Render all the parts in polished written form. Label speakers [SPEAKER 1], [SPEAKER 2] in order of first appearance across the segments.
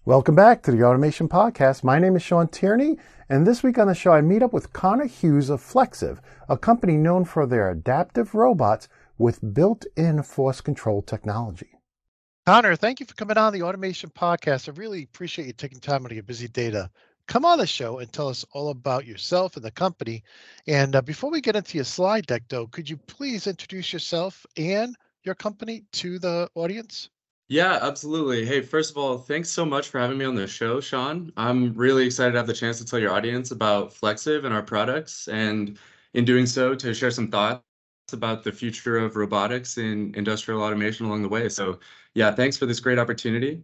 [SPEAKER 1] Welcome back to the Automation Podcast. My name is Sean Tierney, and this week on the show, I meet up with Connor Hughes of Flexiv, a company known for their adaptive robots with built-in force control technology.
[SPEAKER 2] Connor, thank you for coming on the Automation Podcast. I really appreciate you taking time out of your busy day to come on the show and tell us all about yourself and the company. And before we get into your slide deck, though, could you please introduce yourself and your company to the audience?
[SPEAKER 3] Yeah, absolutely. Hey, first of all, thanks so much for having me on the show, Sean. I'm really excited to have the chance to tell your audience about Flexiv and our products, and in doing so, to share some thoughts about the future of robotics in industrial automation along the way. So, yeah, thanks for this great opportunity.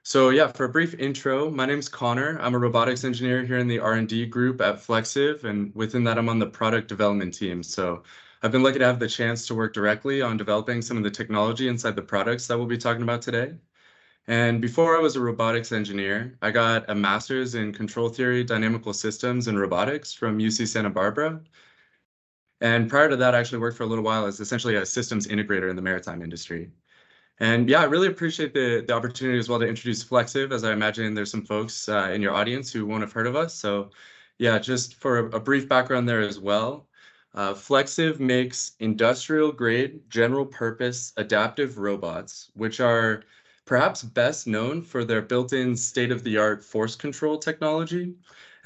[SPEAKER 3] So, yeah, for a brief intro, my name's Connor. I'm a robotics engineer here in the R&D group at Flexiv, and within that, I'm on the product development team. So, I've been lucky to have the chance to work directly on developing some of the technology inside the products that we'll be talking about today. And before I was a robotics engineer, I got a master's in control theory, dynamical systems, and robotics from UC Santa Barbara. And prior to that, I actually worked for a little while as essentially a systems integrator in the maritime industry. And yeah, I really appreciate the opportunity as well to introduce Flexiv, as I imagine there's some folks in your audience who won't have heard of us. So yeah, just for a brief background there as well. Flexiv makes industrial grade, general purpose adaptive robots, which are perhaps best known for their built-in state-of-the-art force control technology.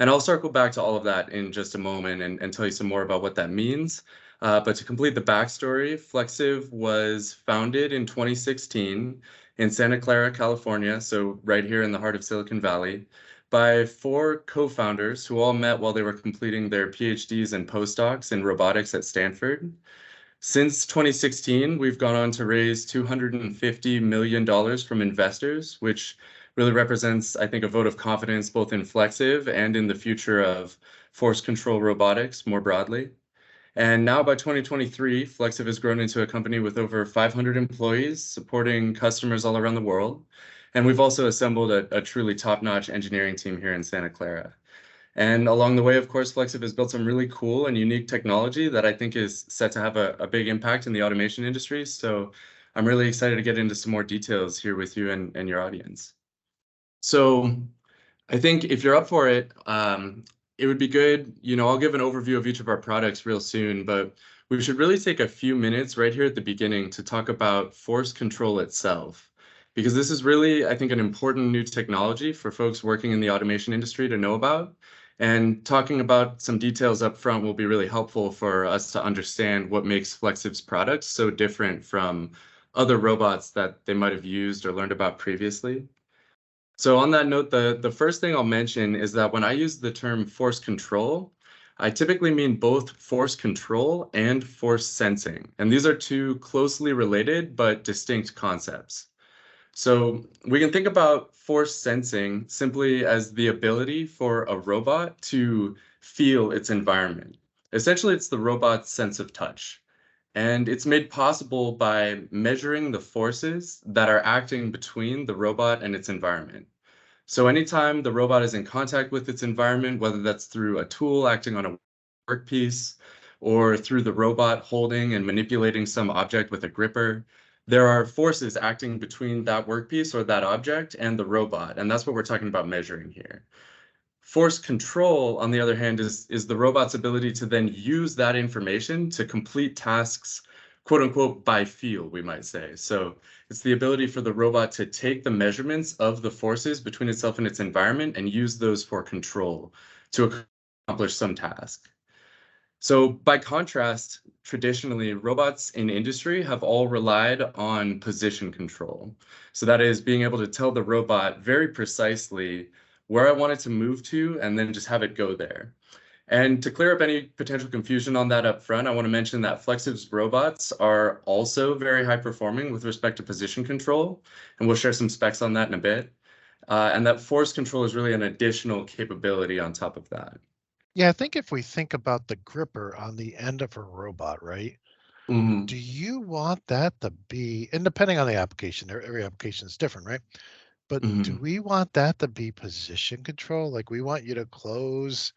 [SPEAKER 3] And I'll circle back to all of that in just a moment and tell you some more about what that means. But to complete the backstory, Flexiv was founded in 2016 in Santa Clara, California, so right here in the heart of Silicon Valley, by four co-founders who all met while they were completing their PhDs and postdocs in robotics at Stanford. Since 2016, we've gone on to raise $250 million from investors, which really represents, I think, a vote of confidence both in Flexiv and in the future of force control robotics more broadly. And now by 2023, Flexiv has grown into a company with over 500 employees supporting customers all around the world. And we've also assembled a truly top-notch engineering team here in Santa Clara. And along the way, of course, Flexiv has built some really cool and unique technology that I think is set to have a big impact in the automation industry. So I'm really excited to get into some more details here with you and your audience. So I think if you're up for it, it would be good, I'll give an overview of each of our products real soon, but we should really take a few minutes right here at the beginning to talk about force control itself, because this is really, I think, an important new technology for folks working in the automation industry to know about. And talking about some details up front will be really helpful for us to understand what makes Flexiv's products so different from other robots that they might have used or learned about previously. So on that note, the first thing I'll mention is that when I use the term force control, I typically mean both force control and force sensing. And these are two closely related but distinct concepts. So we can think about force sensing simply as the ability for a robot to feel its environment. Essentially, it's the robot's sense of touch. And it's made possible by measuring the forces that are acting between the robot and its environment. So anytime the robot is in contact with its environment, whether that's through a tool acting on a workpiece or through the robot holding and manipulating some object with a gripper, there are forces acting between that workpiece or that object and the robot. And that's what we're talking about measuring here. Force control, on the other hand, is the robot's ability to then use that information to complete tasks, quote unquote, by feel, we might say. So it's the ability for the robot to take the measurements of the forces between itself and its environment and use those for control to accomplish some task. So by contrast, traditionally, robots in industry have all relied on position control. So that is being able to tell the robot very precisely where I want it to move to and then just have it go there. And to clear up any potential confusion on that up front, I want to mention that Flexiv's robots are also very high performing with respect to position control, and we'll share some specs on that in a bit. And that force control is really an additional capability on top of that.
[SPEAKER 2] Yeah, I think if we think about the gripper on the end of a robot, right?
[SPEAKER 3] Mm-hmm.
[SPEAKER 2] Do you want that to be, and depending on the application, every application is different, right? But do
[SPEAKER 3] Mm-hmm.
[SPEAKER 2] we want that to be position control? Like we want you to close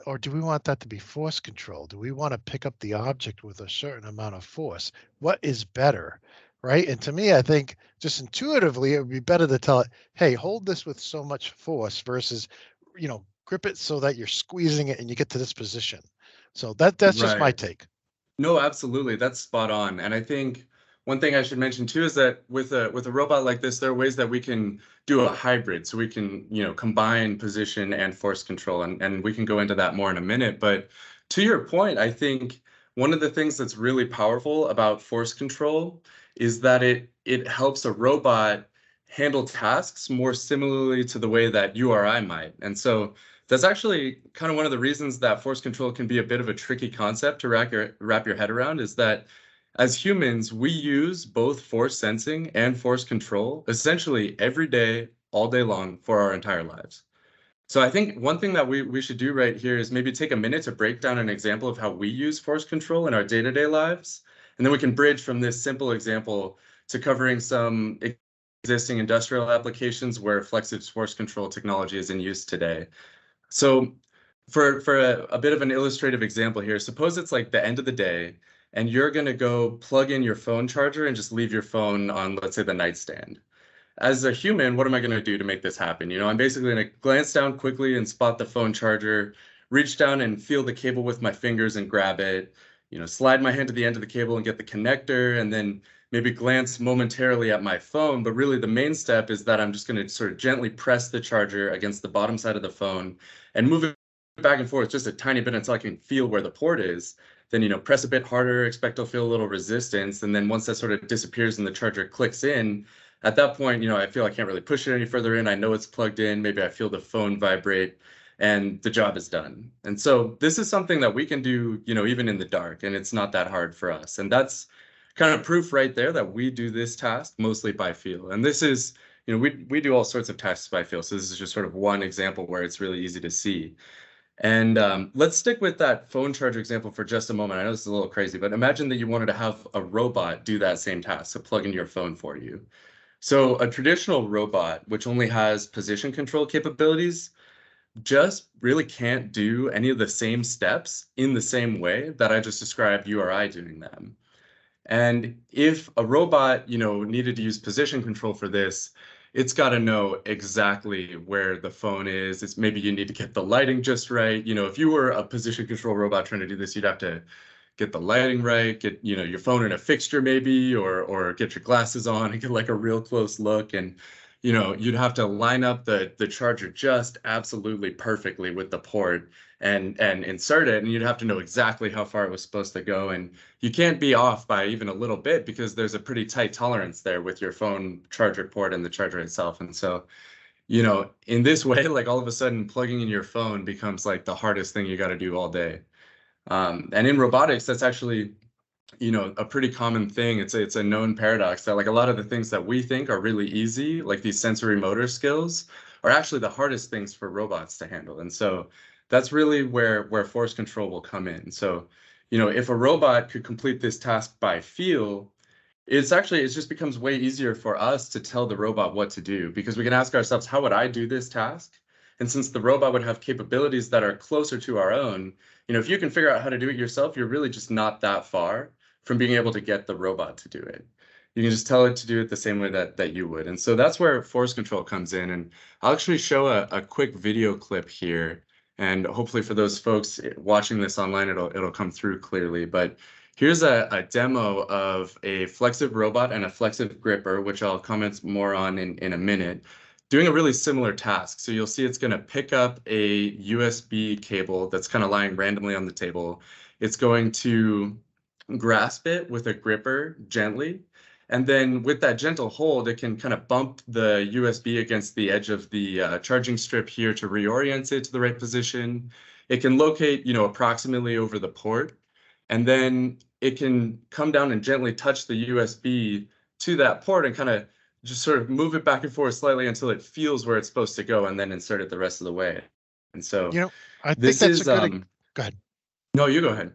[SPEAKER 2] or do we want that to be force control? Do we want to pick up the object with a certain amount of force? What is better? right? And to me, I think just intuitively, it would be better to tell it, hey, hold this with so much force versus, grip it so that you're squeezing it and you get to this position. So that's just my
[SPEAKER 3] Right.
[SPEAKER 2] take.
[SPEAKER 3] No, absolutely. That's spot on. And I think one thing I should mention too is that with a robot like this, there are ways that we can do a hybrid. So we can, combine position and force control. And we can go into that more in a minute. But to your point, I think one of the things that's really powerful about force control is that it helps a robot handle tasks more similarly to the way that you or I might. And so that's actually kind of one of the reasons that force control can be a bit of a tricky concept to wrap your head around is that as humans, we use both force sensing and force control essentially every day, all day long for our entire lives. So I think one thing that we should do right here is maybe take a minute to break down an example of how we use force control in our day-to-day lives. And then we can bridge from this simple example to covering some existing industrial applications where Flexiv's force control technology is in use today. So for a bit of an illustrative example here, suppose it's like the end of the day and you're going to go plug in your phone charger and just leave your phone on, let's say, the nightstand. As a human, what am I going to do to make this happen? I'm basically going to glance down quickly and spot the phone charger, reach down and feel the cable with my fingers and grab it, slide my hand to the end of the cable and get the connector, and then maybe glance momentarily at my phone. But really, the main step is that I'm just going to sort of gently press the charger against the bottom side of the phone and move it back and forth just a tiny bit until I can feel where the port is. Then, press a bit harder, expect to feel a little resistance. And then once that sort of disappears and the charger clicks in, at that point, I feel I can't really push it any further in. I know it's plugged in. Maybe I feel the phone vibrate and the job is done. And so this is something that we can do, even in the dark, and it's not that hard for us. And that's kind of proof right there that we do this task mostly by feel. And this is, we do all sorts of tasks by feel. So this is just sort of one example where it's really easy to see. And let's stick with that phone charger example for just a moment. I know this is a little crazy, but imagine that you wanted to have a robot do that same task, so plug in your phone for you. So a traditional robot, which only has position control capabilities, just really can't do any of the same steps in the same way that I just described you or I doing them. And if a robot, needed to use position control for this, it's got to know exactly where the phone is. It's maybe you need to get the lighting just right. If you were a position control robot trying to do this, you'd have to get the lighting right, get, your phone in a fixture maybe, or get your glasses on and get like a real close look. And, you'd have to line up the charger just absolutely perfectly with the port and insert it. And you'd have to know exactly how far it was supposed to go. And you can't be off by even a little bit because there's a pretty tight tolerance there with your phone charger port and the charger itself. And so, in this way, like all of a sudden plugging in your phone becomes like the hardest thing you got to do all day. And in robotics, that's actually, a pretty common thing. It's a known paradox that like a lot of the things that we think are really easy, like these sensory motor skills, are actually the hardest things for robots to handle. And so that's really where force control will come in. So, if a robot could complete this task by feel, it just becomes way easier for us to tell the robot what to do because we can ask ourselves, how would I do this task? And since the robot would have capabilities that are closer to our own, if you can figure out how to do it yourself, you're really just not that far from being able to get the robot to do it. You can just tell it to do it the same way that you would. And so that's where force control comes in. And I'll actually show a quick video clip here. And hopefully for those folks watching this online, it'll come through clearly. But here's a demo of a Flexiv robot and a Flexiv gripper, which I'll comment more on in a minute, doing a really similar task. So you'll see it's going to pick up a USB cable that's kind of lying randomly on the table. It's going to grasp it with a gripper gently. And then with that gentle hold, it can kind of bump the USB against the edge of the charging strip here to reorient it to the right position. It can locate, approximately over the port. And then it can come down and gently touch the USB to that port and kind of just sort of move it back and forth slightly until it feels where it's supposed to go and then insert it the rest of the way. And so
[SPEAKER 2] I think
[SPEAKER 3] this
[SPEAKER 2] that's
[SPEAKER 3] is,
[SPEAKER 2] a good, go ahead.
[SPEAKER 3] No, you go ahead.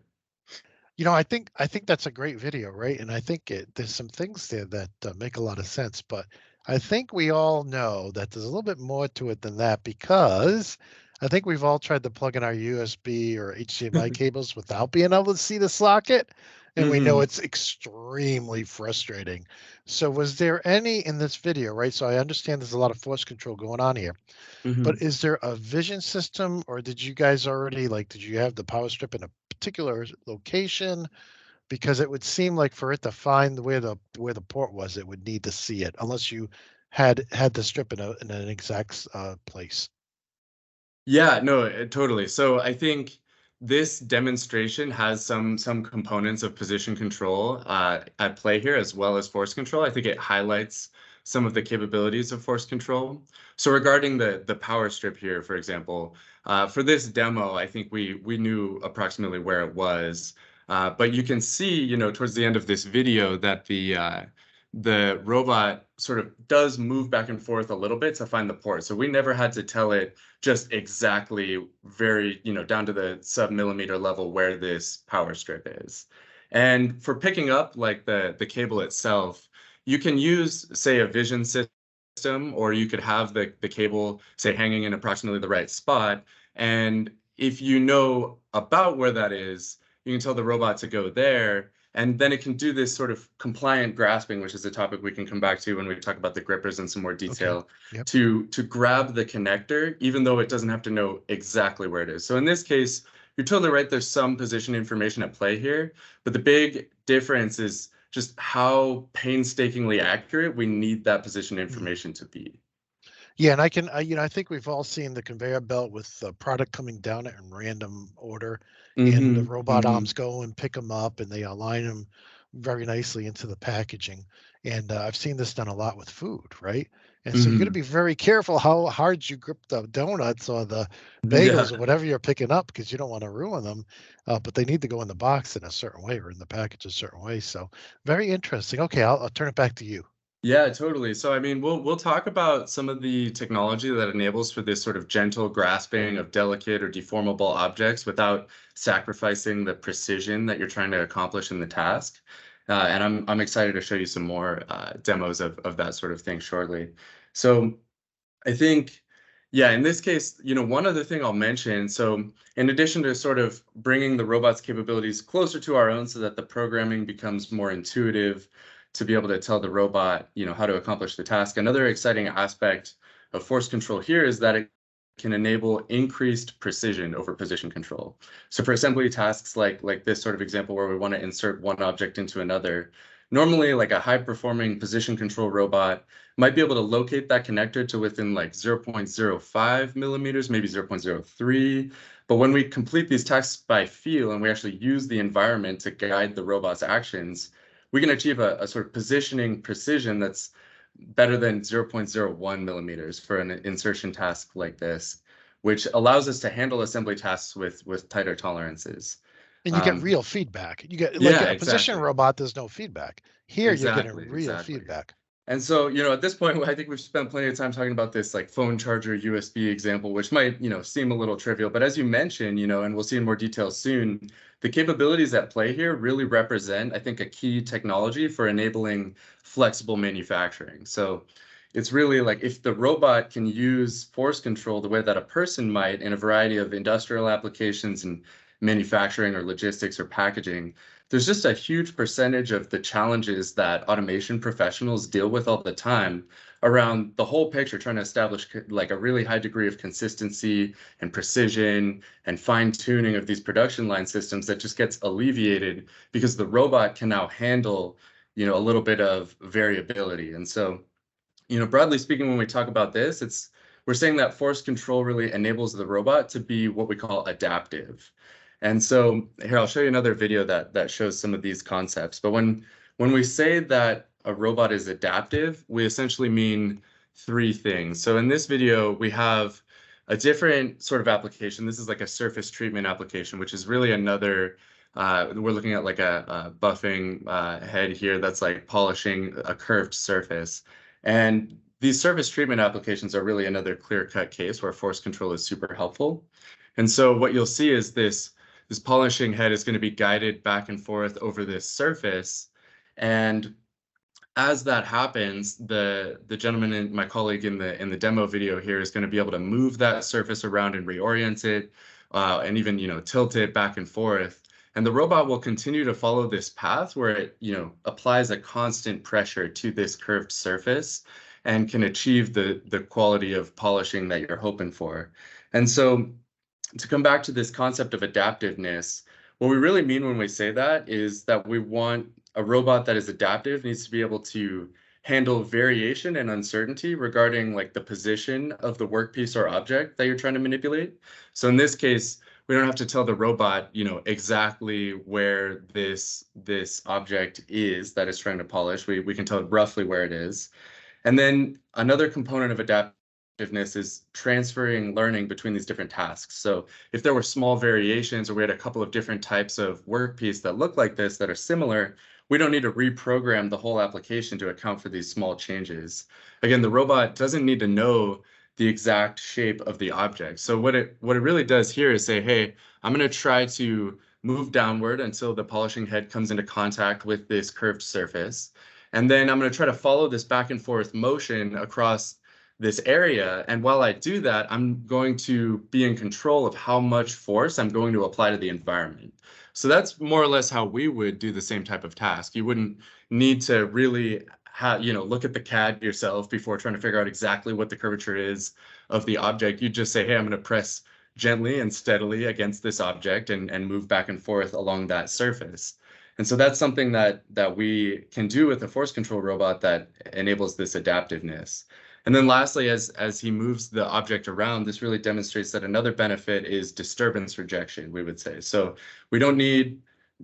[SPEAKER 2] I think that's a great video, right? And I think there's some things there that make a lot of sense, but I think we all know that there's a little bit more to it than that because I think we've all tried to plug in our USB or HDMI cables without being able to see the socket. And we know it's extremely frustrating. So was there any in this video, right? So I understand there's a lot of force control going on here, but is there a vision system, or did you guys already, like, did you have the power strip in a particular location? Because it would seem like for it to find where the port was, it would need to see it, unless you had the strip in an exact place.
[SPEAKER 3] Yeah, no, totally. So I think this demonstration has some components of position control at play here, as well as force control. I think it highlights some of the capabilities of force control. So regarding the power strip here, for example, for this demo, I think we knew approximately where it was. But you can see, towards the end of this video that the robot sort of does move back and forth a little bit to find the port. So we never had to tell it just exactly very, down to the sub-millimeter level where this power strip is. And for picking up like the cable itself, you can use, say, a vision system, or you could have the cable, say, hanging in approximately the right spot. And if you know about where that is, you can tell the robot to go there, and then it can do this sort of compliant grasping, which is a topic we can come back to when we talk about the grippers in some more detail,
[SPEAKER 2] Okay. Yep.
[SPEAKER 3] to grab the connector, even though it doesn't have to know exactly where it is. So in this case, you're totally right, there's some position information at play here, but the big difference is just how painstakingly accurate we need that position information to be.
[SPEAKER 2] Yeah, and I think we've all seen the conveyor belt with the product coming down in random order, and the robot arms go and pick them up, and they align them very nicely into the packaging. And I've seen this done a lot with food, right? And so you got to be very careful how hard you grip the donuts or the
[SPEAKER 3] Yeah.
[SPEAKER 2] bagels or whatever you're picking up, because you don't want to ruin them. But they need to go in the box in a certain way or in the package a certain way. So very interesting. Okay, I'll turn it back to you.
[SPEAKER 3] Yeah, totally. So I mean, we'll talk about some of the technology that enables for this sort of gentle grasping of delicate or deformable objects without sacrificing the precision that you're trying to accomplish in the task. And I'm excited to show you some more demos of that sort of thing shortly. So I think, yeah, in this case, one other thing I'll mention, so in addition to sort of bringing the robot's capabilities closer to our own so that the programming becomes more intuitive to be able to tell the robot, how to accomplish the task, another exciting aspect of force control here is that it can enable increased precision over position control. So for assembly tasks like this sort of example where we want to insert one object into another, normally like a high-performing position control robot might be able to locate that connector to within like 0.05 millimeters, maybe 0.03. But when we complete these tasks by feel and we actually use the environment to guide the robot's actions, we can achieve a sort of positioning precision that's better than 0.01 millimeters for an insertion task like this, which allows us to handle assembly tasks with tighter tolerances.
[SPEAKER 2] And you get real feedback. You get, like
[SPEAKER 3] Yeah,
[SPEAKER 2] a position
[SPEAKER 3] exactly.
[SPEAKER 2] robot, there's no feedback. Here you're getting real
[SPEAKER 3] Exactly.
[SPEAKER 2] feedback.
[SPEAKER 3] And so, at this point, I think we've spent plenty of time talking about this like phone charger USB example, which might, seem a little trivial. But as you mentioned, and we'll see in more detail soon, the capabilities at play here really represent, I think, a key technology for enabling flexible manufacturing. So it's really like if the robot can use force control the way that a person might in a variety of industrial applications and manufacturing or logistics or packaging, there's just a huge percentage of the challenges that automation professionals deal with all the time around the whole picture, trying to establish like a really high degree of consistency and precision and fine tuning of these production line systems that just gets alleviated because the robot can now handle, a little bit of variability. And so, broadly speaking, when we talk about this, we're saying that force control really enables the robot to be what we call adaptive. And so here, I'll show you another video that shows some of these concepts. But when we say that a robot is adaptive, we essentially mean three things. So in this video, we have a different sort of application. This is like a surface treatment application, which is really another, we're looking at like a buffing head here that's like polishing a curved surface. And these surface treatment applications are really another clear-cut case where force control is super helpful. And so what you'll see is this polishing head is going to be guided back and forth over this surface. And as that happens, the gentleman and my colleague in the demo video here is going to be able to move that surface around and reorient it, and even tilt it back and forth. And the robot will continue to follow this path where it, applies a constant pressure to this curved surface and can achieve the quality of polishing that you're hoping for. And so to come back to this concept of adaptiveness, what we really mean when we say that is that we want a robot that is adaptive needs to be able to handle variation and uncertainty regarding like the position of the workpiece or object that you're trying to manipulate. So in this case, we don't have to tell the robot, exactly where this object is that it's trying to polish. We can tell it roughly where it is. And then another component of adaptiveness is transferring learning between these different tasks. So if there were small variations or we had a couple of different types of workpiece that look like this that are similar, we don't need to reprogram the whole application to account for these small changes. Again, the robot doesn't need to know the exact shape of the object. So what it really does here is say, hey, I'm going to try to move downward until the polishing head comes into contact with this curved surface. And then I'm going to try to follow this back and forth motion across this area. And while I do that, I'm going to be in control of how much force I'm going to apply to the environment. So that's more or less how we would do the same type of task. You wouldn't need to really look at the CAD yourself before trying to figure out exactly what the curvature is of the object. You just say, hey, I'm going to press gently and steadily against this object and move back and forth along that surface. And so that's something that we can do with a force control robot that enables this adaptiveness. And then lastly, as he moves the object around, this really demonstrates that another benefit is disturbance rejection, we would say. So we don't need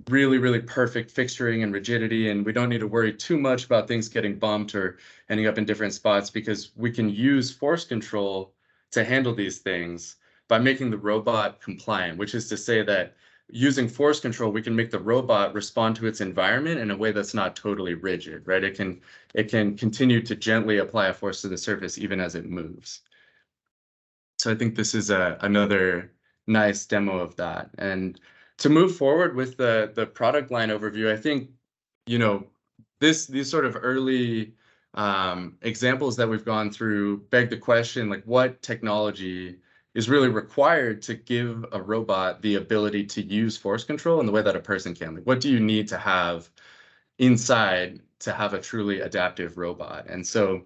[SPEAKER 3] really, really perfect fixturing and rigidity, and we don't need to worry too much about things getting bumped or ending up in different spots because we can use force control to handle these things by making the robot compliant, which is to say that using force control, we can make the robot respond to its environment in a way that's not totally rigid, right? It can continue to gently apply a force to the surface even as it moves. So I think this is another nice demo of that. And to move forward with the product line overview, I think, these sort of early examples that we've gone through beg the question, like what technology is really required to give a robot the ability to use force control in the way that a person can. Like, what do you need to have inside to have a truly adaptive robot? And so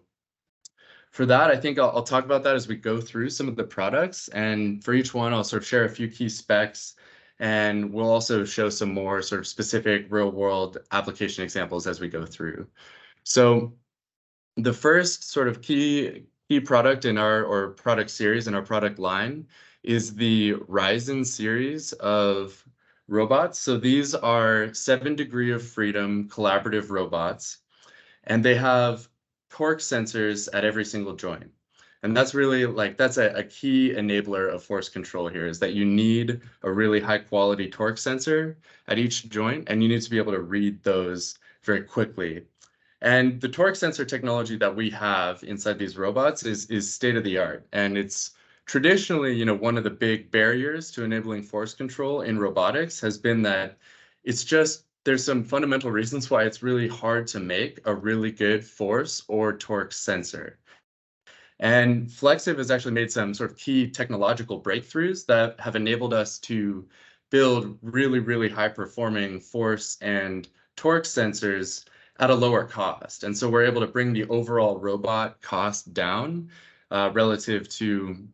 [SPEAKER 3] for that, I think I'll talk about that as we go through some of the products. And for each one, I'll sort of share a few key specs, and we'll also show some more sort of specific real world application examples as we go through. So the first sort of key product in our product series in our product line is the Rizon series of robots. So these are 7 degree of freedom collaborative robots, and they have torque sensors at every single joint. And that's really that's a key enabler of force control here, is that you need a really high quality torque sensor at each joint, and you need to be able to read those very quickly. And the torque sensor technology that we have inside these robots is state of the art. And it's traditionally, one of the big barriers to enabling force control in robotics has been that there's some fundamental reasons why it's really hard to make a really good force or torque sensor. And Flexiv has actually made some sort of key technological breakthroughs that have enabled us to build really, really high performing force and torque sensors at a lower cost. And so we're able to bring the overall robot cost down relative to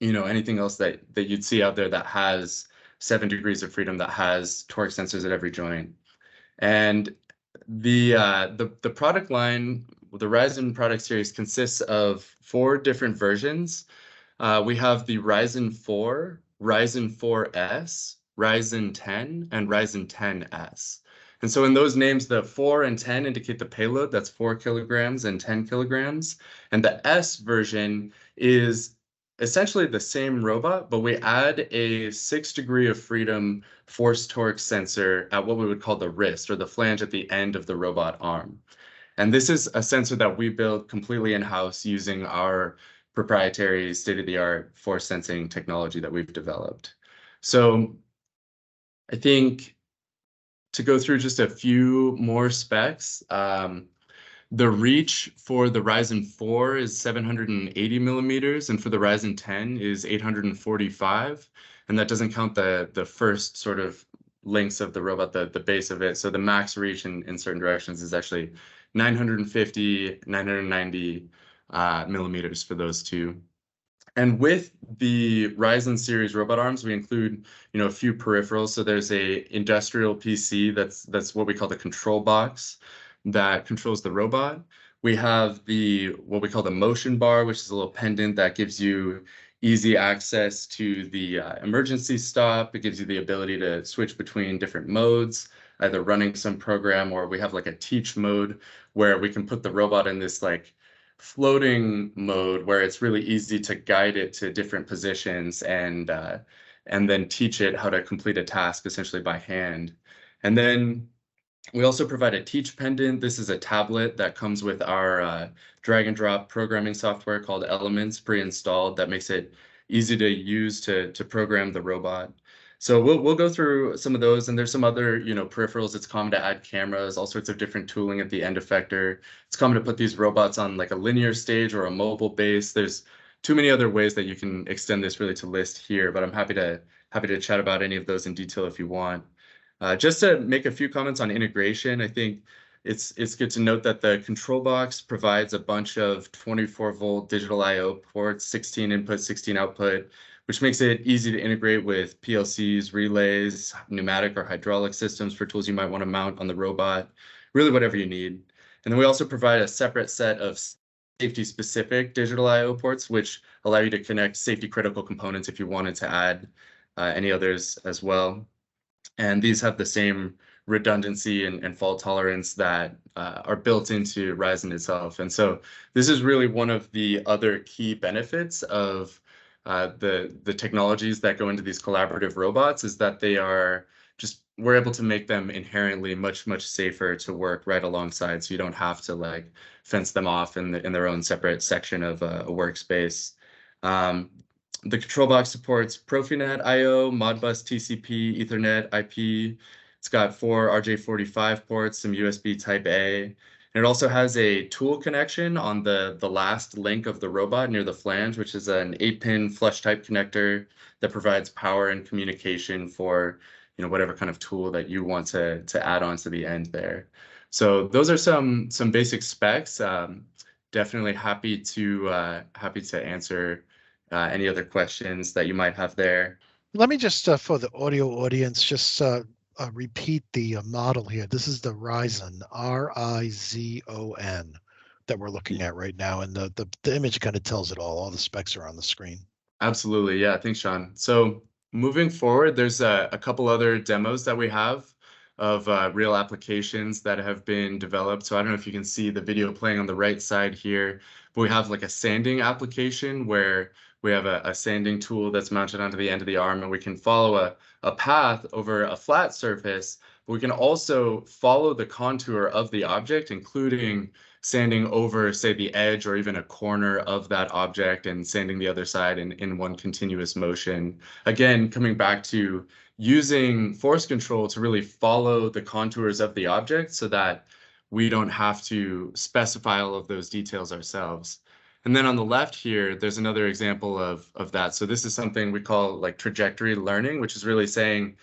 [SPEAKER 3] anything else that you'd see out there that has 7 degrees of freedom, that has torque sensors at every joint. And the product line, the Rizon product series, consists of 4 different versions. We have the Rizon 4, Rizon 4S, Rizon 10, and Rizon 10S. And so in those names, the 4 and 10 indicate the payload, that's 4 kilograms and 10 kilograms. And the S version is essentially the same robot, but we add a 6 degree of freedom force torque sensor at what we would call the wrist, or the flange at the end of the robot arm. And this is a sensor that we built completely in-house using our proprietary state-of-the-art force sensing technology that we've developed. So I think to go through just a few more specs, the reach for the Rizon 4 is 780 millimeters, and for the Rizon 10 is 845. And that doesn't count the first sort of lengths of the robot, the base of it. So the max reach in certain directions is actually 950, 990 millimeters for those two. And with the Rizon series robot arms, we include, a few peripherals. So there's a industrial PC that's what we call the control box that controls the robot. We have what we call the motion bar, which is a little pendant that gives you easy access to the emergency stop. It gives you the ability to switch between different modes, either running some program, or we have like a teach mode where we can put the robot in this like floating mode where it's really easy to guide it to different positions and then teach it how to complete a task essentially by hand. And then we also provide a teach pendant. This is a tablet that comes with our drag and drop programming software called Elements pre-installed that makes it easy to use to program the robot. So we'll go through some of those, and there's some other peripherals. It's common to add cameras, all sorts of different tooling at the end effector. It's common to put these robots on like a linear stage or a mobile base. There's too many other ways that you can extend this really to list here, but I'm happy to chat about any of those in detail if you want. Just to make a few comments on integration, I think it's good to note that the control box provides a bunch of 24-volt digital I/O ports, 16 input, 16 output, which makes it easy to integrate with PLCs, relays, pneumatic or hydraulic systems for tools you might want to mount on the robot, really whatever you need. And then we also provide a separate set of safety-specific digital I/O ports, which allow you to connect safety-critical components if you wanted to add any others as well. And these have the same redundancy and fault tolerance that are built into Rizon itself. And so this is really one of the other key benefits of the technologies that go into these collaborative robots is that we're able to make them inherently much, much safer to work right alongside. So you don't have to like fence them off in their own separate section of a workspace. The control box supports Profinet I/O, Modbus TCP, Ethernet IP. It's got 4 RJ45 ports, some USB Type A. And it also has a tool connection on the last link of the robot near the flange, which is an 8-pin flush type connector that provides power and communication for whatever kind of tool that you want to add on to the end there. So those are some basic specs. Definitely happy to answer any other questions that you might have there.
[SPEAKER 2] Let me just, for the audio audience, just repeat the model here. This is the Rizon, Rizon, that we're looking at right now. And the image kind of tells it all. All the specs are on the screen.
[SPEAKER 3] Absolutely. Yeah. Thanks, Sean. So moving forward, there's a couple other demos that we have of real applications that have been developed. So I don't know if you can see the video playing on the right side here, but we have like a sanding application where we have a sanding tool that's mounted onto the end of the arm, and we can follow a path over a flat surface. But we can also follow the contour of the object, including sanding over, say, the edge or even a corner of that object and sanding the other side in one continuous motion. Again, coming back to using force control to really follow the contours of the object so that we don't have to specify all of those details ourselves. And then on the left here, there's another example of that. So this is something we call like trajectory learning, which is really saying,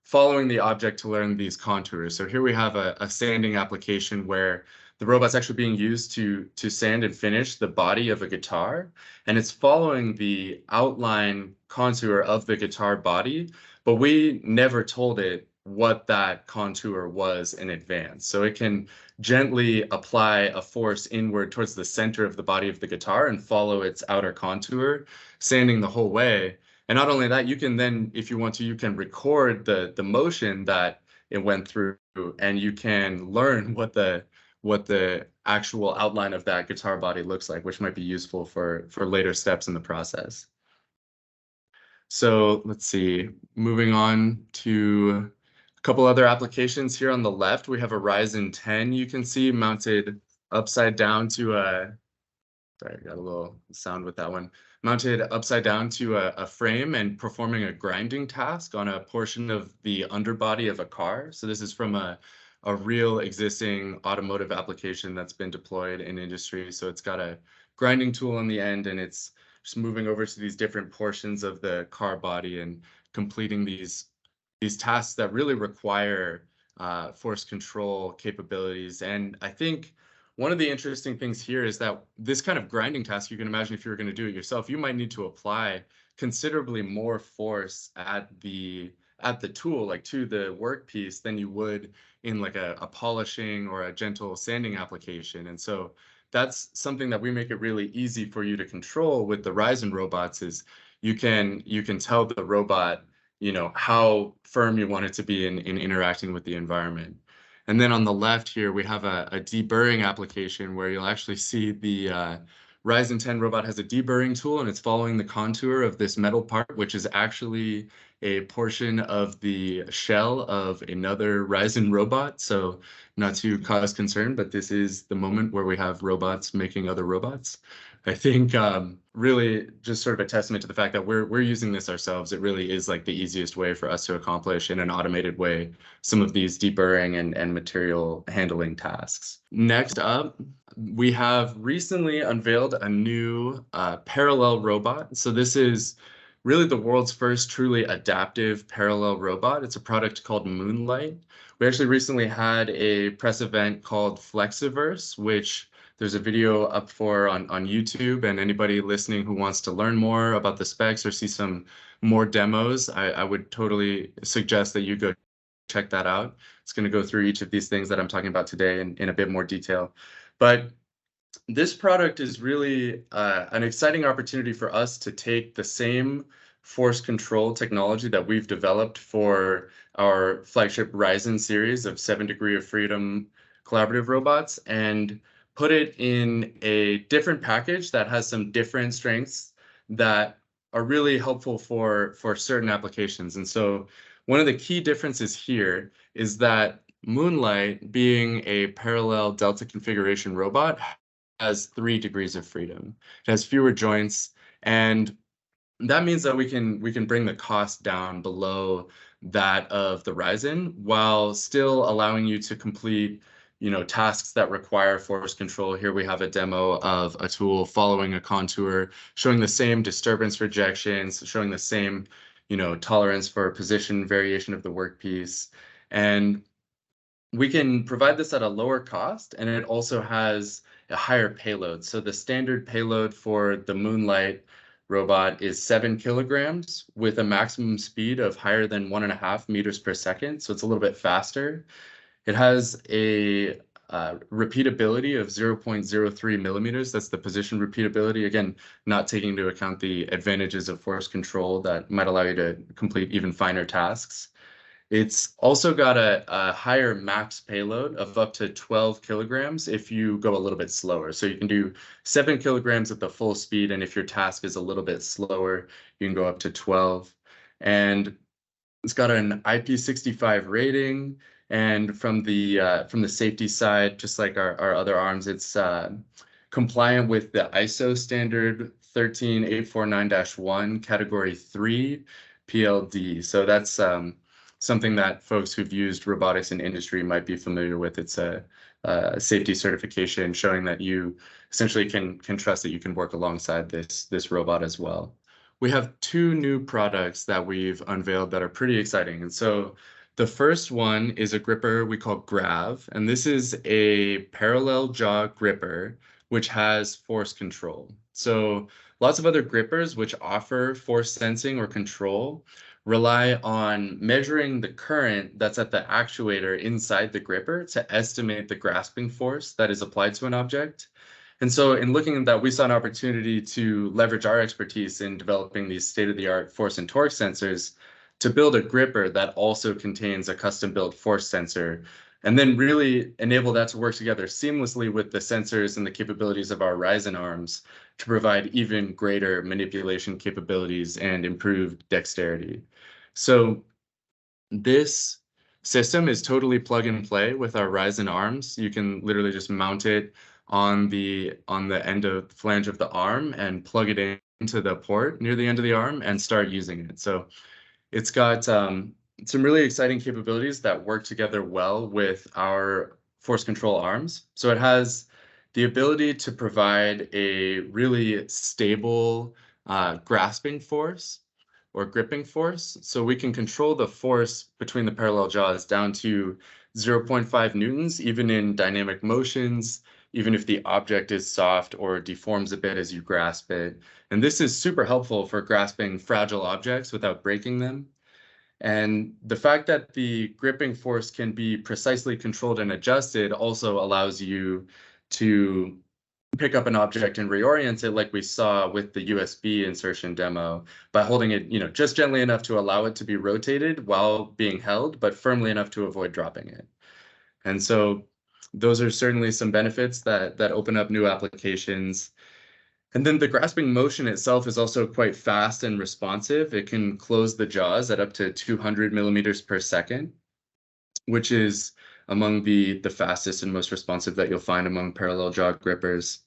[SPEAKER 3] following the object to learn these contours. So here we have a sanding application where the robot's actually being used to sand and finish the body of a guitar, and it's following the outline contour of the guitar body, but we never told it what that contour was in advance. So it can gently apply a force inward towards the center of the body of the guitar and follow its outer contour, sanding the whole way. And not only that, you can then, if you want to, you can record the motion that it went through, and you can learn what the actual outline of that guitar body looks like, which might be useful for later steps in the process. So let's see, moving on to a couple other applications here on the left, we have a Ryzen 10 you can see mounted upside down to sorry, I got a little sound with that one. Mounted upside down to a frame and performing a grinding task on a portion of the underbody of a car. So this is from a real existing automotive application that's been deployed in industry. So it's got a grinding tool on the end, and it's just moving over to these different portions of the car body and completing these these tasks that really require force control capabilities. And I think one of the interesting things here is that this kind of grinding task, you can imagine if you were going to do it yourself, you might need to apply considerably more force at the tool, like to the workpiece, than you would in like a polishing or a gentle sanding application. And so that's something that we make it really easy for you to control with the Rizon robots. Is you can tell the robot, how firm you want it to be in interacting with the environment. And then on the left here, we have a deburring application where you'll actually see the Ryzen 10 robot has a deburring tool, and it's following the contour of this metal part, which is actually a portion of the shell of another Ryzen robot. So not to cause concern, but this is the moment where we have robots making other robots. I think really just sort of a testament to the fact that we're using this ourselves. It really is like the easiest way for us to accomplish in an automated way some of these deburring and material handling tasks. Next up, we have recently unveiled a new parallel robot. So this is really the world's first truly adaptive parallel robot. It's a product called Moonlight. We actually recently had a press event called Flexiverse, which there's a video up on YouTube, and anybody listening who wants to learn more about the specs or see some more demos, I would totally suggest that you go check that out. It's going to go through each of these things that I'm talking about today in a bit more detail. But this product is really an exciting opportunity for us to take the same force control technology that we've developed for our flagship Rizon series of 7 degree of freedom collaborative robots and put it in a different package that has some different strengths that are really helpful for certain applications. And so one of the key differences here is that Moonlight, being a parallel delta configuration robot, has 3 degrees of freedom. It has fewer joints, and that means that we can bring the cost down below that of the Ryzen while still allowing you to complete tasks that require force control. Here we have a demo of a tool following a contour, showing the same disturbance rejections, showing the same tolerance for position variation of the workpiece. And we can provide this at a lower cost, and it also has a higher payload. So the standard payload for the Moonlight robot is 7 kilograms with a maximum speed of higher than 1.5 meters per second. So it's a little bit faster. It has a repeatability of 0.03 millimeters. That's the position repeatability. Again, not taking into account the advantages of force control that might allow you to complete even finer tasks. It's also got a higher max payload of up to 12 kilograms if you go a little bit slower. So you can do 7 kilograms at the full speed, and if your task is a little bit slower, you can go up to 12. And it's got an IP65 rating, and from the safety side, just like our other arms, it's compliant with the ISO standard 13849-1 category 3 PLD. So that's something that folks who've used robotics in industry might be familiar with. It's a safety certification showing that you essentially can trust that you can work alongside this robot as well. We have 2 new products that we've unveiled that are pretty exciting. And so the first one is a gripper we call Grav, and this is a parallel jaw gripper which has force control. So lots of other grippers which offer force sensing or control rely on measuring the current that's at the actuator inside the gripper to estimate the grasping force that is applied to an object. And so in looking at that, we saw an opportunity to leverage our expertise in developing these state-of-the-art force and torque sensors to build a gripper that also contains a custom-built force sensor, and then really enable that to work together seamlessly with the sensors and the capabilities of our Rizon arms to provide even greater manipulation capabilities and improved dexterity. So this system is totally plug and play with our Rizon arms. You can literally just mount it on the end of the flange of the arm and plug it into the port near the end of the arm and start using it. So it's got some really exciting capabilities that work together well with our force control arms. So it has the ability to provide a really stable grasping force or gripping force. So we can control the force between the parallel jaws down to 0.5 newtons, even in dynamic motions, even if the object is soft or deforms a bit as you grasp it. And this is super helpful for grasping fragile objects without breaking them. And the fact that the gripping force can be precisely controlled and adjusted also allows you to pick up an object and reorient it like we saw with the USB insertion demo by holding it, just gently enough to allow it to be rotated while being held, but firmly enough to avoid dropping it. And so those are certainly some benefits that open up new applications. And then the grasping motion itself is also quite fast and responsive. It can close the jaws at up to 200 millimeters per second, which is among the fastest and most responsive that you'll find among parallel jaw grippers.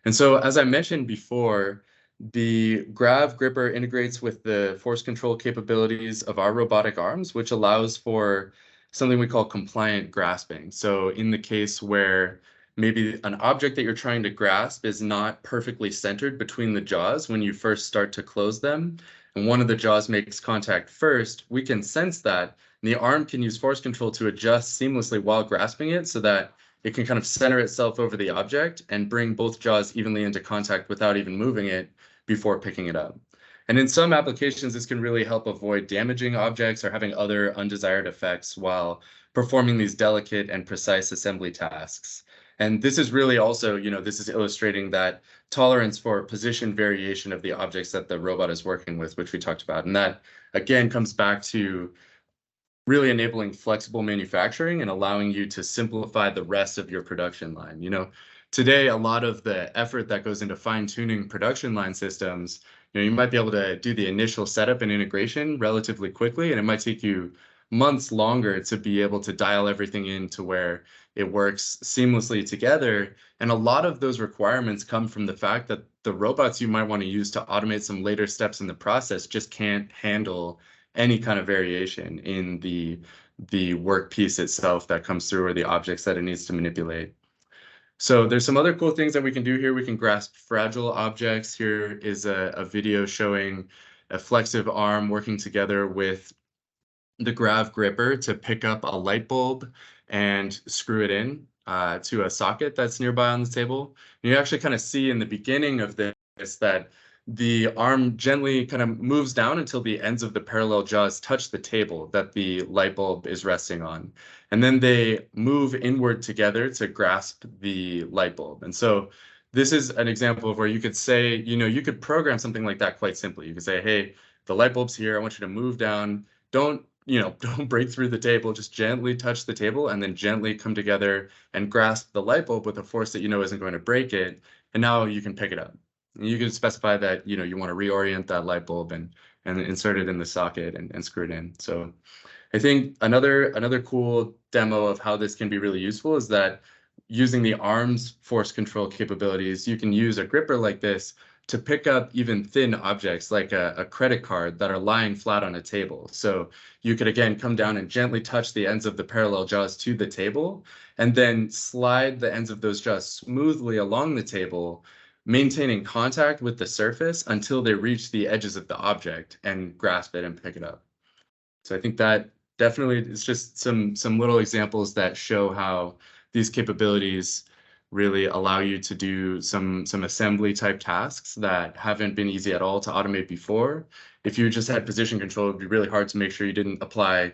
[SPEAKER 3] And so, as I mentioned before, the Grav gripper integrates with the force control capabilities of our robotic arms, which allows for something we call compliant grasping. So in the case where maybe an object that you're trying to grasp is not perfectly centered between the jaws when you first start to close them, and one of the jaws makes contact first, we can sense that, and the arm can use force control to adjust seamlessly while grasping it so that it can kind of center itself over the object and bring both jaws evenly into contact without even moving it before picking it up. And in some applications, this can really help avoid damaging objects or having other undesired effects while performing these delicate and precise assembly tasks. And this is really also, this is illustrating that tolerance for position variation of the objects that the robot is working with, which we talked about. And that, again, comes back to really enabling flexible manufacturing and allowing you to simplify the rest of your production line. Today, a lot of the effort that goes into fine-tuning production line systems, you might be able to do the initial setup and integration relatively quickly, and it might take you months longer to be able to dial everything in to where it works seamlessly together. And a lot of those requirements come from the fact that the robots you might want to use to automate some later steps in the process just can't handle any kind of variation in the work piece itself that comes through or the objects that it needs to manipulate. So there's some other cool things that we can do here. We can grasp fragile objects. Here is a video showing a Flexiv arm working together with the Grav gripper to pick up a light bulb and screw it in to a socket that's nearby on the table. And you actually kind of see in the beginning of this that the arm gently kind of moves down until the ends of the parallel jaws touch the table that the light bulb is resting on. And then they move inward together to grasp the light bulb. And so this is an example of where you could say, you could program something like that quite simply. You could say, hey, the light bulb's here. I want you to move down. Don't break through the table, just gently touch the table and then gently come together and grasp the light bulb with a force that isn't going to break it. And now you can pick it up. And you can specify that, you want to reorient that light bulb and insert it in the socket and screw it in. So I think another cool demo of how this can be really useful is that using the arm's force control capabilities, you can use a gripper like this to pick up even thin objects like a credit card that are lying flat on a table. So you could, again, come down and gently touch the ends of the parallel jaws to the table, and then slide the ends of those jaws smoothly along the table, maintaining contact with the surface until they reach the edges of the object and grasp it and pick it up. So I think that definitely is just some little examples that show how these capabilities really allow you to do some assembly type tasks that haven't been easy at all to automate before. If you just had position control, it'd be really hard to make sure you didn't apply,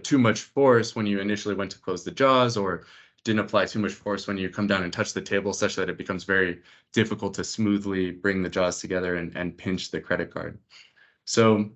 [SPEAKER 3] too much force when you initially went to close the jaws, or didn't apply too much force when you come down and touch the table, such that it becomes very difficult to smoothly bring the jaws together and pinch the credit card. So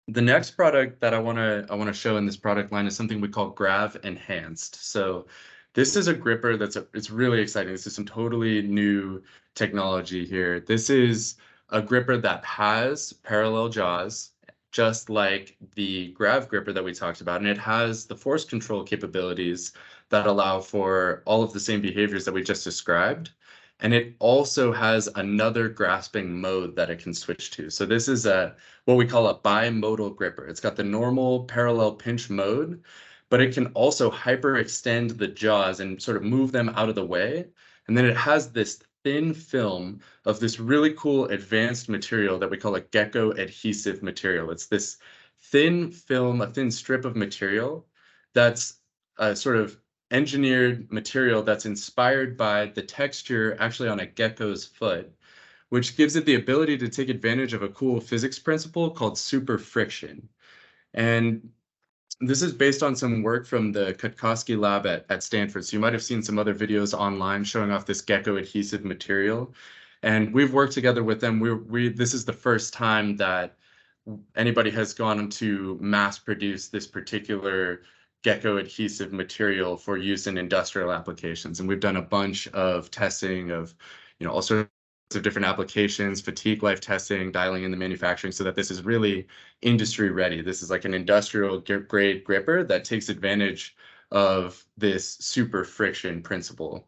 [SPEAKER 3] the next product that I want to show in this product line is something we call Grav Enhanced. So this is a gripper it's really exciting. This is some totally new technology here. This is a gripper that has parallel jaws, just like the Grav gripper that we talked about, and it has the force control capabilities that allow for all of the same behaviors that we just described. And it also has another grasping mode that it can switch to. So this is what we call a bimodal gripper. It's got the normal parallel pinch mode, but it can also hyperextend the jaws and sort of move them out of the way. And then it has this thin film of this really cool advanced material that we call a gecko adhesive material. It's this thin film, a thin strip of material that's a sort of engineered material that's inspired by the texture actually on a gecko's foot, which gives it the ability to take advantage of a cool physics principle called super friction. And this is based on some work from the Kutkoski lab at Stanford. So you might have seen some other videos online showing off this gecko adhesive material. And we've worked together with them. This is the first time that anybody has gone to mass produce this particular gecko adhesive material for use in industrial applications. And we've done a bunch of testing of, all sorts of different applications, fatigue life testing, dialing in the manufacturing so that this is really industry ready. This is like an industrial grade gripper that takes advantage of this super friction principle.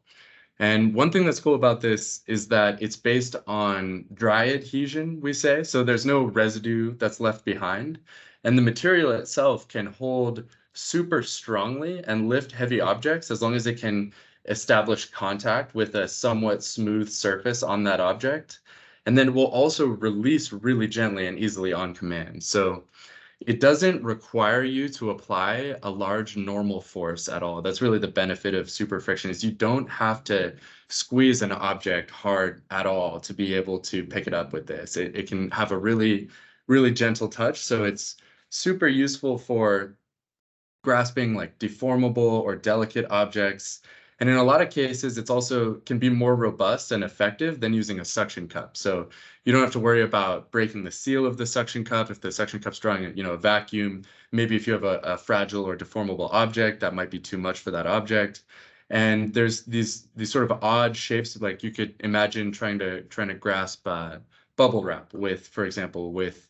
[SPEAKER 3] And one thing that's cool about this is that it's based on dry adhesion, we say. So there's no residue that's left behind. And the material itself can hold super strongly and lift heavy objects as long as it can establish contact with a somewhat smooth surface on that object. And then it will also release really gently and easily on command. So it doesn't require you to apply a large normal force at all. That's really the benefit of super friction is you don't have to squeeze an object hard at all to be able to pick it up with this. It can have a really, really gentle touch. So it's super useful for grasping like deformable or delicate objects. And in a lot of cases, it's also can be more robust and effective than using a suction cup. So you don't have to worry about breaking the seal of the suction cup if the suction cup's drawing a vacuum. Maybe if you have a fragile or deformable object, that might be too much for that object. And there's these sort of odd shapes, like you could imagine trying to grasp bubble wrap with, for example, with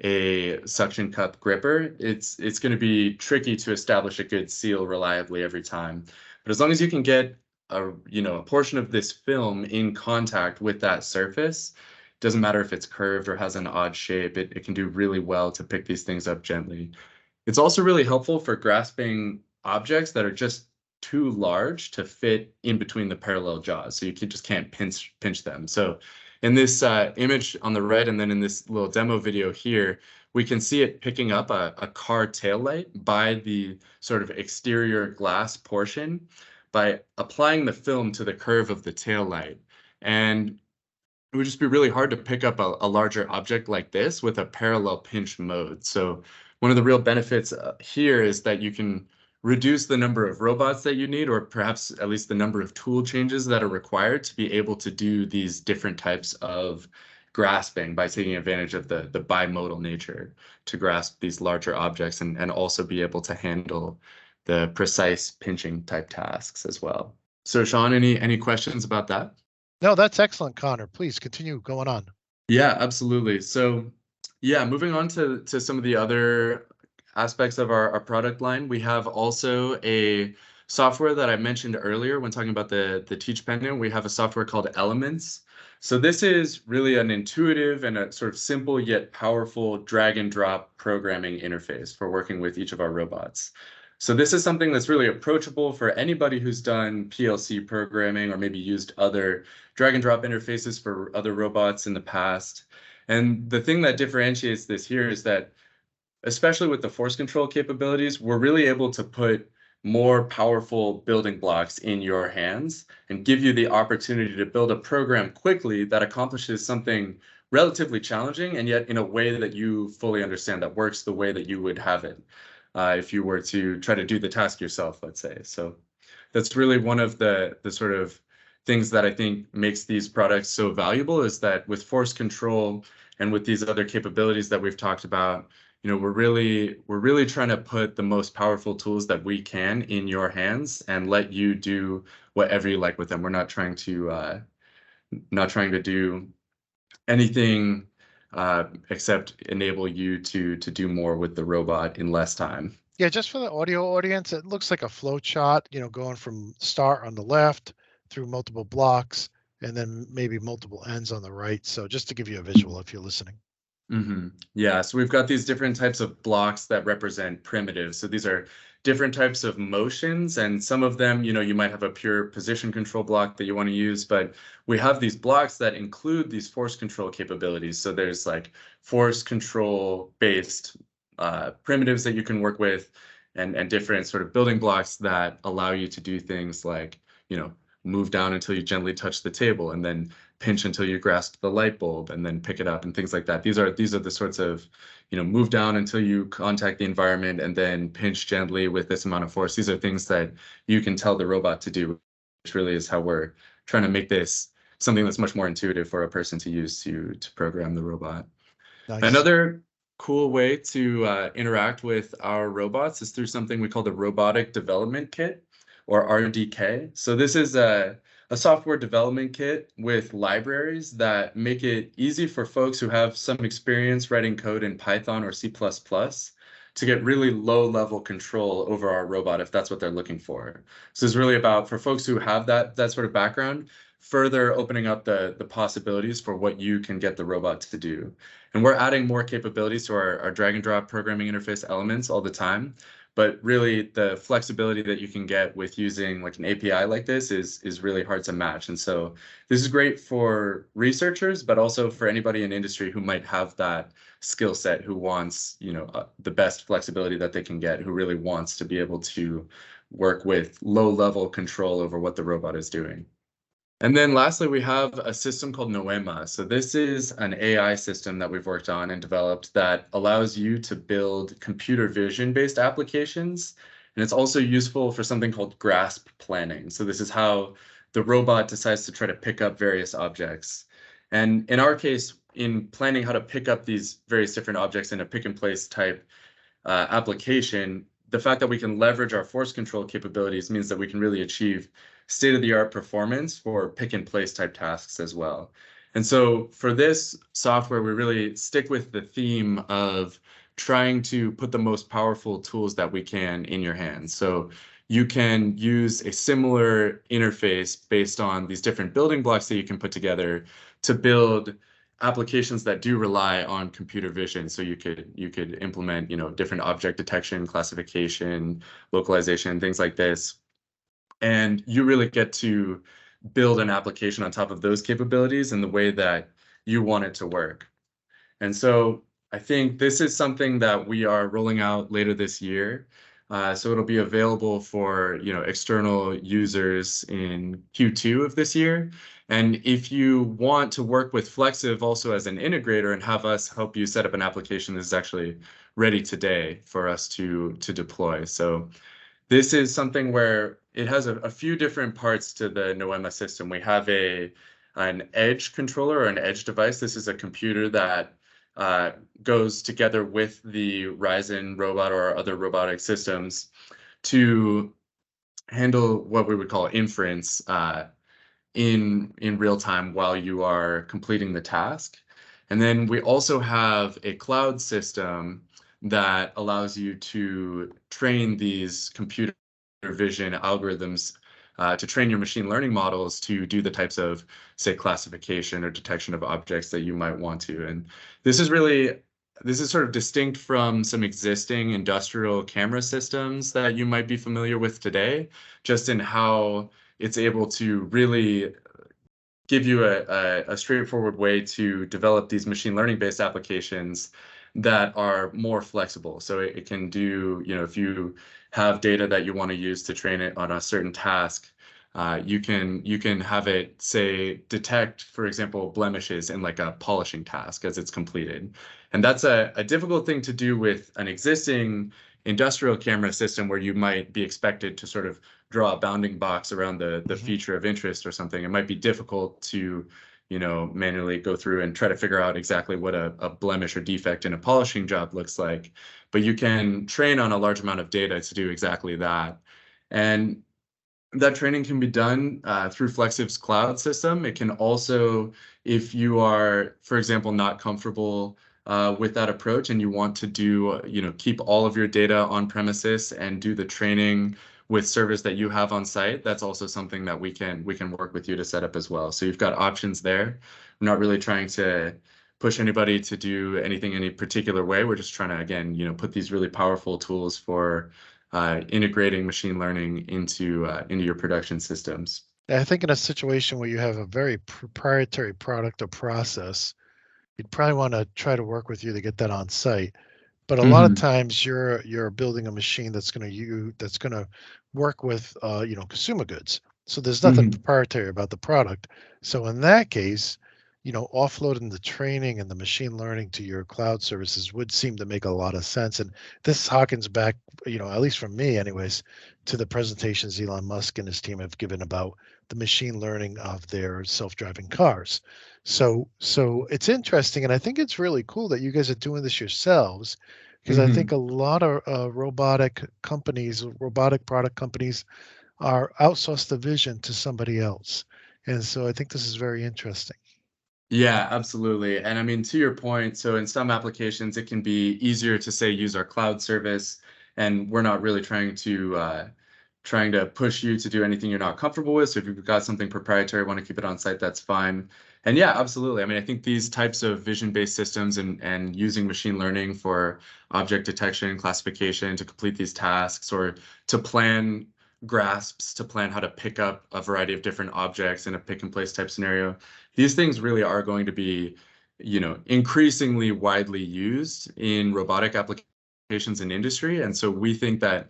[SPEAKER 3] a suction cup gripper. It's going to be tricky to establish a good seal reliably every time. But as long as you can get a portion of this film in contact with that surface, doesn't matter if it's curved or has an odd shape, it can do really well to pick these things up gently. It's also really helpful for grasping objects that are just too large to fit in between the parallel jaws. So you just can't pinch them. So in this image on the right, and then in this little demo video here, we can see it picking up a car taillight by the sort of exterior glass portion by applying the film to the curve of the taillight. And it would just be really hard to pick up a larger object like this with a parallel pinch mode. So one of the real benefits here is that you can reduce the number of robots that you need, or perhaps at least the number of tool changes that are required to be able to do these different types of grasping by taking advantage of the bimodal nature to grasp these larger objects and also be able to handle the precise pinching type tasks as well. So Sean, any questions about that?
[SPEAKER 2] No, that's excellent, Connor. Please continue going on.
[SPEAKER 3] Yeah, absolutely. So yeah, moving on to some of the other aspects of our product line, we have also a software that I mentioned earlier when talking about the Teach Pendant. We have a software called Elements. So this is really an intuitive and a sort of simple yet powerful drag and drop programming interface for working with each of our robots. So this is something that's really approachable for anybody who's done PLC programming or maybe used other drag and drop interfaces for other robots in the past. And the thing that differentiates this here is that, especially with the force control capabilities, we're really able to put more powerful building blocks in your hands and give you the opportunity to build a program quickly that accomplishes something relatively challenging and yet in a way that you fully understand, that works the way that you would have it if you were to try to do the task yourself, let's say. So that's really one of the sort of things that I think makes these products so valuable, is that with force control and with these other capabilities that we've talked about, we're really trying to put the most powerful tools that we can in your hands and let you do whatever you like with them. We're not trying to do anything except enable you to do more with the robot in less time.
[SPEAKER 2] Yeah, just for the audio audience, it looks like a flow chart, going from start on the left through multiple blocks and then maybe multiple ends on the right. So just to give you a visual if you're listening.
[SPEAKER 3] Yeah, so we've got these different types of blocks that represent primitives. So these are different types of motions, and some of them, you might have a pure position control block that you want to use, but we have these blocks that include these force control capabilities. So there's like force control based primitives that you can work with, and different sort of building blocks that allow you to do things like, move down until you gently touch the table, and then pinch until you grasp the light bulb, and then pick it up, and things like that. These are the sorts of, move down until you contact the environment, and then pinch gently with this amount of force. These are things that you can tell the robot to do, which really is how we're trying to make this something that's much more intuitive for a person to use to program the robot.
[SPEAKER 2] Nice.
[SPEAKER 3] Another cool way to interact with our robots is through something we call the Robotic Development Kit, or RMDK. So this is a software development kit with libraries that make it easy for folks who have some experience writing code in Python or C++ to get really low-level control over our robot if that's what they're looking for. So it's really about, for folks who have that sort of background, further opening up the possibilities for what you can get the robot to do. And we're adding more capabilities to our drag and drop programming interface elements all the time. But really, the flexibility that you can get with using like an API like this is really hard to match. And so this is great for researchers, but also for anybody in industry who might have that skill set, who wants, the best flexibility that they can get, who really wants to be able to work with low-level control over what the robot is doing. And then lastly, we have a system called Noema. So this is an AI system that we've worked on and developed that allows you to build computer vision-based applications. And it's also useful for something called grasp planning. So this is how the robot decides to try to pick up various objects. And in our case, in planning how to pick up these various different objects in a pick-and-place type application, the fact that we can leverage our force control capabilities means that we can really achieve state-of-the-art performance for pick-and-place type tasks as well. And so for this software, we really stick with the theme of trying to put the most powerful tools that we can in your hands. So you can use a similar interface based on these different building blocks that you can put together to build applications that do rely on computer vision. So you could implement, different object detection, classification, localization, things like this. And you really get to build an application on top of those capabilities in the way that you want it to work. And so I think this is something that we are rolling out later this year. So it'll be available for external users in Q2 of this year. And if you want to work with Flexiv also as an integrator and have us help you set up an application, this is actually ready today for us to deploy. So this is something where it has a few different parts to the Noema system. We have an edge controller or an edge device. This is a computer that goes together with the Rizon robot or other robotic systems to handle what we would call inference in real time while you are completing the task. And then we also have a cloud system that allows you to train these computer vision algorithms to train your machine learning models to do the types of, say, classification or detection of objects that you might want to. And this is sort of distinct from some existing industrial camera systems that you might be familiar with today, just in how it's able to really give you a straightforward way to develop these machine learning based applications that are more flexible. So it can do, if you have data that you want to use to train it on a certain task, you can have it, say, detect, for example, blemishes in like a polishing task as it's completed. And that's a difficult thing to do with an existing industrial camera system where you might be expected to sort of draw a bounding box around the feature of interest or something. It might be difficult to manually go through and try to figure out exactly what a blemish or defect in a polishing job looks like. But you can train on a large amount of data to do exactly that. And that training can be done through Flexiv's cloud system. It can also, if you are, for example, not comfortable with that approach and you want to do, keep all of your data on premises and do the training with servers that you have on site, that's also something that we can work with you to set up as well. So you've got options there. We're not really trying to push anybody to do anything any particular way. We're just trying to, again, put these really powerful tools for integrating machine learning into your production systems.
[SPEAKER 2] I think in a situation where you have a very proprietary product or process, you'd probably want to try to work with you to get that on site. But a lot of
[SPEAKER 3] Hmm.
[SPEAKER 2] times you're building a machine that's going to work with consumer goods. So there's nothing
[SPEAKER 3] Hmm.
[SPEAKER 2] proprietary about the product. So in that case, offloading the training and the machine learning to your cloud services would seem to make a lot of sense. And this harkens back, at least from me anyways, to the presentations Elon Musk and his team have given about the machine learning of their self-driving cars. So it's interesting, and I think it's really cool that you guys are doing this yourselves, because I think
[SPEAKER 3] Hmm.
[SPEAKER 2] a lot of robotic product companies, are outsourced the vision to somebody else, and so I think this is very interesting.
[SPEAKER 3] Yeah, absolutely. And I mean, to your point, so in some applications, it can be easier to say use our cloud service, and we're not really trying to push you to do anything you're not comfortable with. So if you've got something proprietary, want to keep it on site, that's fine. And yeah, absolutely. I mean, I think these types of vision-based systems and using machine learning for object detection, classification to complete these tasks, or to plan grasps, to plan how to pick up a variety of different objects in a pick and place type scenario, these things really are going to be, increasingly widely used in robotic applications in industry. And so we think that,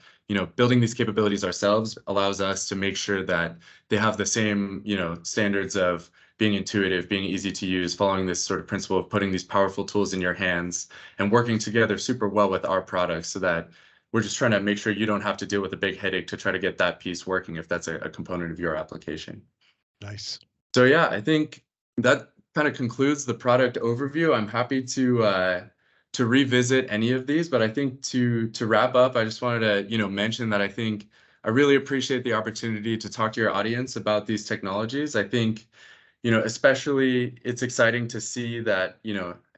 [SPEAKER 3] building these capabilities ourselves allows us to make sure that they have the same, standards of being intuitive, being easy to use, following this sort of principle of putting these powerful tools in your hands and working together super well with our products, so that we're just trying to make sure you don't have to deal with a big headache to try to get that piece working if that's a component of your application.
[SPEAKER 2] Nice.
[SPEAKER 3] So yeah, I think that kind of concludes the product overview. I'm happy to revisit any of these, but I think to wrap up, I just wanted to, mention that I think I really appreciate the opportunity to talk to your audience about these technologies. I think, especially it's exciting to see that,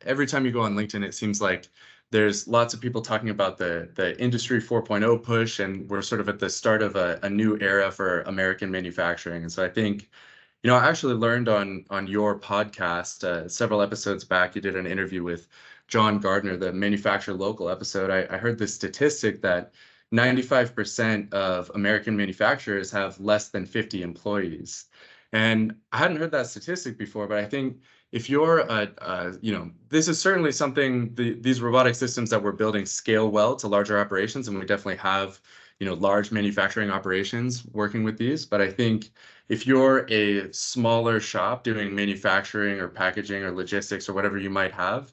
[SPEAKER 3] every time you go on LinkedIn, it seems like there's lots of people talking about the industry 4.0 push, and we're sort of at the start of a new era for American manufacturing. And so I think, I actually learned on your podcast several episodes back. You did an interview with John Gardner, the Manufacturer Local episode. I heard this statistic that 95% of American manufacturers have less than 50 employees. And I hadn't heard that statistic before, but I think if you're this is certainly something, these robotic systems that we're building scale well to larger operations, and we definitely have, large manufacturing operations working with these. But I think if you're a smaller shop doing manufacturing or packaging or logistics or whatever you might have,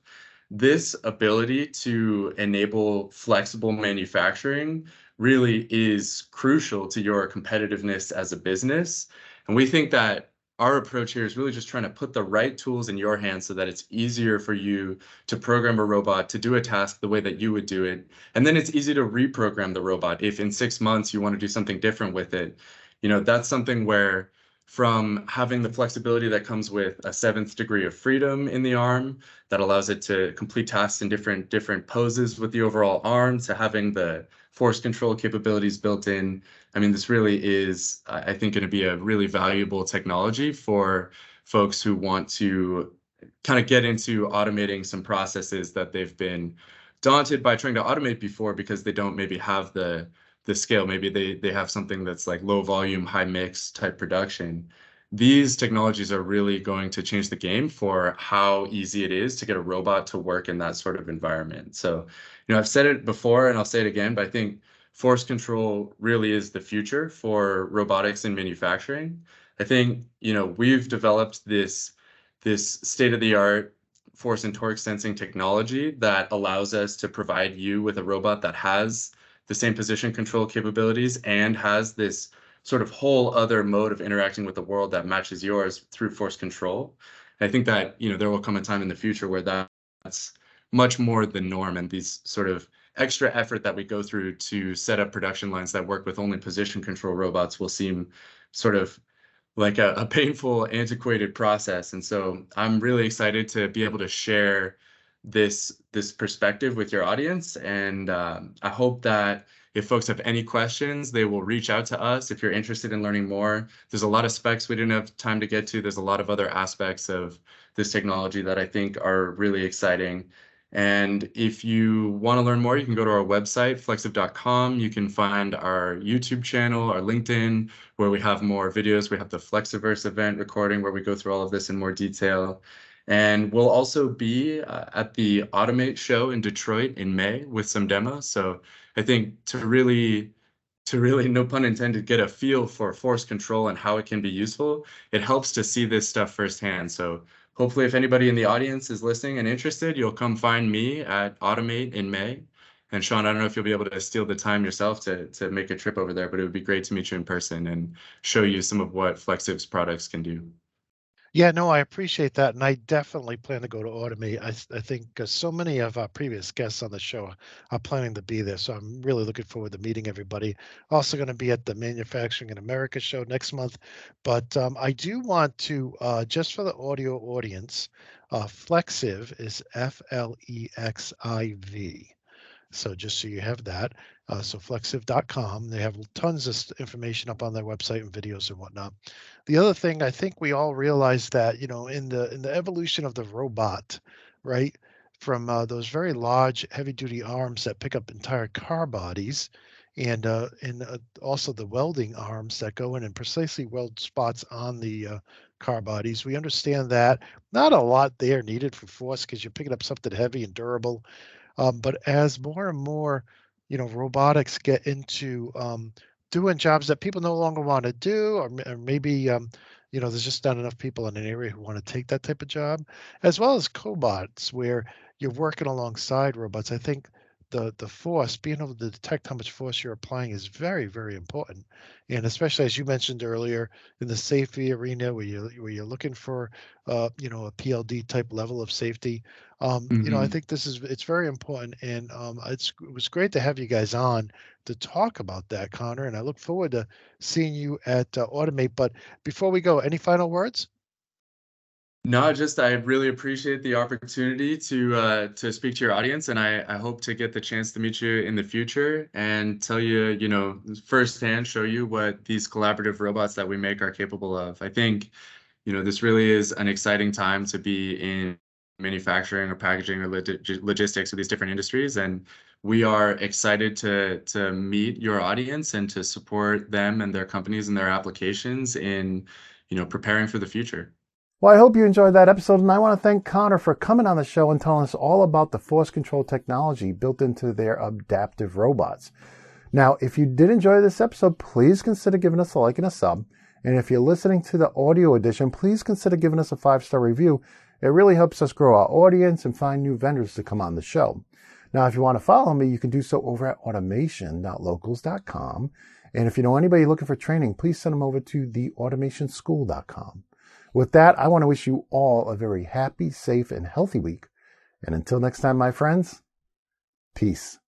[SPEAKER 3] this ability to enable flexible manufacturing really is crucial to your competitiveness as a business. And we think that our approach here is really just trying to put the right tools in your hands so that it's easier for you to program a robot to do a task the way that you would do it. And then it's easy to reprogram the robot. If in 6 months you want to do something different with it, that's something where, from having the flexibility that comes with a seventh degree of freedom in the arm that allows it to complete tasks in different poses with the overall arm, to having the force control capabilities built in. I mean, this really is, I think, going to be a really valuable technology for folks who want to kind of get into automating some processes that they've been daunted by trying to automate before, because they don't maybe have the scale. Maybe they have something that's like low volume, high mix type production. These technologies are really going to change the game for how easy it is to get a robot to work in that sort of environment. So, I've said it before and I'll say it again, but I think force control really is the future for robotics in manufacturing. I think, we've developed this state-of-the-art force and torque sensing technology that allows us to provide you with a robot that has the same position control capabilities and has this sort of whole other mode of interacting with the world that matches yours through force control. And I think that, there will come a time in the future where that's much more the norm, and these sort of extra effort that we go through to set up production lines that work with only position control robots will seem sort of like a painful, antiquated process. And so I'm really excited to be able to share this perspective with your audience. And I hope that if folks have any questions, they will reach out to us. If you're interested in learning more, there's a lot of specs we didn't have time to get to. There's a lot of other aspects of this technology that I think are really exciting. And if you want to learn more, you can go to our website, flexiv.com. You can find our YouTube channel, our LinkedIn, where we have more videos. We have the Flexiverse event recording where we go through all of this in more detail. And we'll also be at the Automate show in Detroit in May with some demos. So I think to really, no pun intended, get a feel for force control and how it can be useful, it helps to see this stuff firsthand. So hopefully if anybody in the audience is listening and interested, you'll come find me at Automate in May. And Sean, I don't know if you'll be able to steal the time yourself to make a trip over there, but it would be great to meet you in person and show you some of what Flexiv's products can do.
[SPEAKER 2] Yeah, no, I appreciate that, and I definitely plan to go to Automate. I think so many of our previous guests on the show are planning to be there, so I'm really looking forward to meeting everybody. Also going to be at the Manufacturing in America show next month, but I do want to, just for the audio audience, Flexiv is Flexiv. So just so you have that. So flexiv.com, they have tons of information up on their website and videos and whatnot. The other thing, I think we all realize that, in the evolution of the robot, right, from those very large heavy duty arms that pick up entire car bodies, and also the welding arms that go in and precisely weld spots on the car bodies. We understand that not a lot there needed for force because you're picking up something heavy and durable. But as more and more, robotics get into doing jobs that people no longer want to do, or maybe, there's just not enough people in an area who want to take that type of job, as well as cobots, where you're working alongside robots. I think the force, being able to detect how much force you're applying, is very, very important. And especially as you mentioned earlier, in the safety arena, where you're looking for, a PLD type level of safety. I think it's very important, and it was great to have you guys on to talk about that, Connor. And I look forward to seeing you at Automate. But before we go, any final words?
[SPEAKER 3] No, just I really appreciate the opportunity to speak to your audience, and I hope to get the chance to meet you in the future and tell you, firsthand, show you what these collaborative robots that we make are capable of. I think, this really is an exciting time to be in manufacturing or packaging or logistics of these different industries, and we are excited to meet your audience and to support them and their companies and their applications in, preparing for the future.
[SPEAKER 1] Well, I hope you enjoyed that episode, and I want to thank Connor for coming on the show and telling us all about the force control technology built into their adaptive robots. Now, if you did enjoy this episode, please consider giving us a like and a sub. And if you're listening to the audio edition, please consider giving us a 5-star review. It really helps us grow our audience and find new vendors to come on the show. Now, if you want to follow me, you can do so over at automation.locals.com. And if you know anybody looking for training, please send them over to theautomationschool.com. With that, I want to wish you all a very happy, safe, and healthy week. And until next time, my friends, peace.